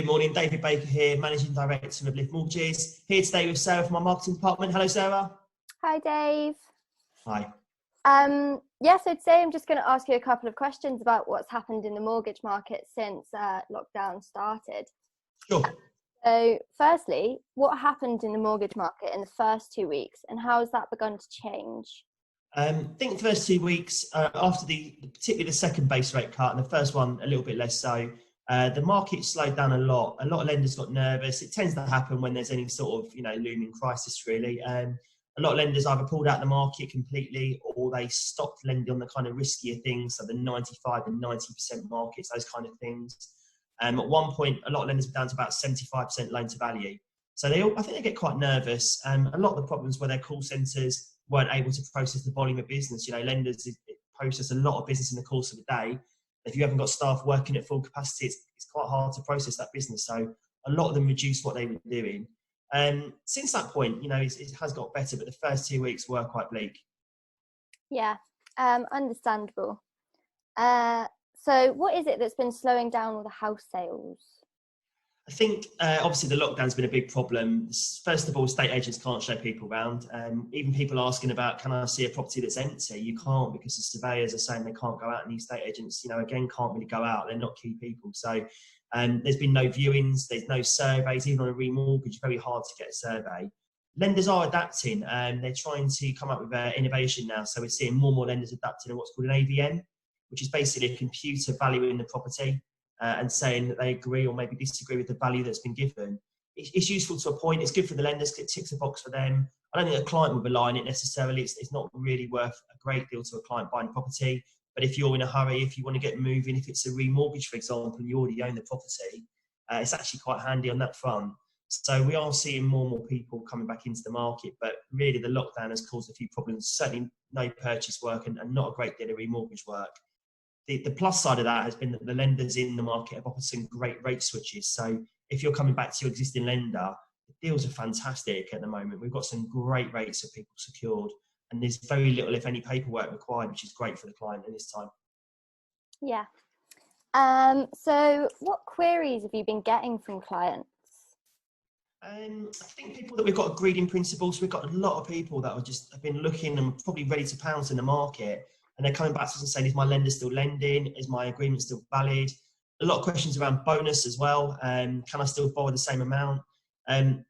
Good morning, David Baker here, Managing Director of Lift Mortgages. Here today with Sarah from our marketing department. Hello, Sarah. Hi, Dave. Hi. So today I'm just going to ask you a couple of questions about what's happened in the mortgage market since lockdown started. Sure. So firstly, what happened in the mortgage market in the first 2 weeks and how has that begun to change? I think the first 2 weeks, after particularly the second base rate cut and the first one a little bit less so, the market slowed down a lot. A lot of lenders got nervous. It tends to happen when there's any sort of, looming crisis, really. A lot of lenders either pulled out the market completely or they stopped lending on the kind of riskier things, so the 95 and 90% markets, those kind of things. At one point, a lot of lenders were down to about 75% loan to value. So I think they get quite nervous. A lot of the problems were their call centres weren't able to process the volume of business. Lenders process a lot of business in the course of a day. If you haven't got staff working at full capacity, it's quite hard to process that business. So a lot of them reduced what they were doing. Since that point, it has got better, but the first 2 weeks were quite bleak. Yeah, understandable. So what is it that's been slowing down all the house sales? I think obviously the lockdown's been a big problem. First of all, estate agents can't show people around. Even people asking about, can I see a property that's empty? You can't, because the surveyors are saying they can't go out, and the estate agents, again, can't really go out. They're not key people. So there's been no viewings, there's no surveys. Even on a remortgage, it's very hard to get a survey. Lenders are adapting. They're trying to come up with innovation now. So we're seeing more and more lenders adapting to what's called an AVM, which is basically a computer valuing the property. And saying that they agree or maybe disagree with the value that's been given. It's useful to a point. It's good for the lenders. It ticks a box for them. I don't think a client will rely on it necessarily. It's not really worth a great deal to a client buying property. But if you're in a hurry, if you want to get moving, if it's a remortgage, for example, and you already own the property, it's actually quite handy on that front. So we are seeing more and more people coming back into the market. But really, the lockdown has caused a few problems. Certainly no purchase work and not a great deal of remortgage work. The plus side of that has been that the lenders in the market have offered some great rate switches. So if you're coming back to your existing lender, the deals are fantastic at the moment. We've got some great rates of people secured, and there's very little, if any, paperwork required, which is great for the client at this time. Yeah. So what queries have you been getting from clients? I think people that we've got agreed in principle. So we've got a lot of people that have been looking and probably ready to pounce in the market. And they're coming back to us and saying, is my lender still lending? Is my agreement still valid? A lot of questions around bonus as well. Can I still borrow the same amount?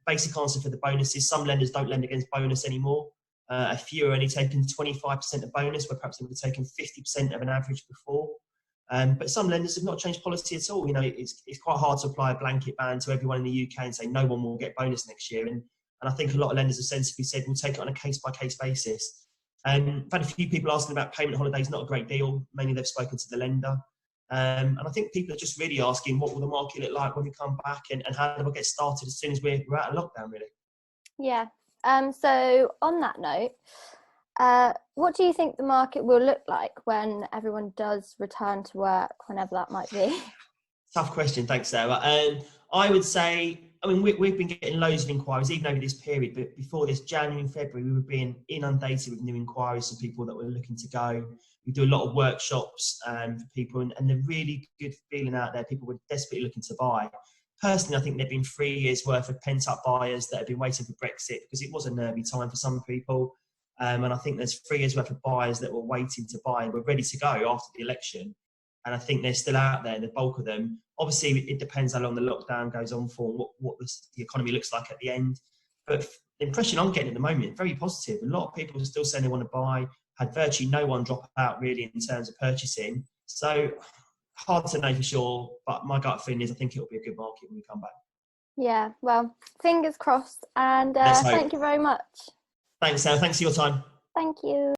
Basic answer for the bonus is some lenders don't lend against bonus anymore. A few are only taking 25% of bonus, where perhaps they would have taken 50% of an average before. But some lenders have not changed policy at all. It's quite hard to apply a blanket ban to everyone in the UK and say no one will get bonus next year. And I think a lot of lenders have sensibly said we'll take it on a case-by-case basis. I've had a few people asking about payment holidays, not a great deal. Mainly they've spoken to the lender. And I think people are just really asking what will the market look like when we come back and how do I get started as soon as we're out of lockdown, really. Yeah. So on that note, what do you think the market will look like when everyone does return to work, whenever that might be? Tough question. Thanks, Sarah. I would say, we've been getting loads of inquiries, even over this period, but before this, January and February, we were being inundated with new inquiries from people that were looking to go. We do a lot of workshops for people, and the really good feeling out there, people were desperately looking to buy. Personally, I think there've been 3 years worth of pent-up buyers that have been waiting for Brexit, because it was a nervy time for some people. And I think there's 3 years worth of buyers that were waiting to buy and were ready to go after the election. And I think they're still out there, the bulk of them. Obviously, it depends how long the lockdown goes on for, what the economy looks like at the end. But the impression I'm getting at the moment, very positive. A lot of people are still saying they want to buy. Had virtually no one drop out, really, in terms of purchasing. So hard to know for sure, but my gut feeling is I think it'll be a good market when we come back. Yeah, well, fingers crossed. And Let's hope. thank you very much. Thanks, Sarah. Thanks for your time. Thank you.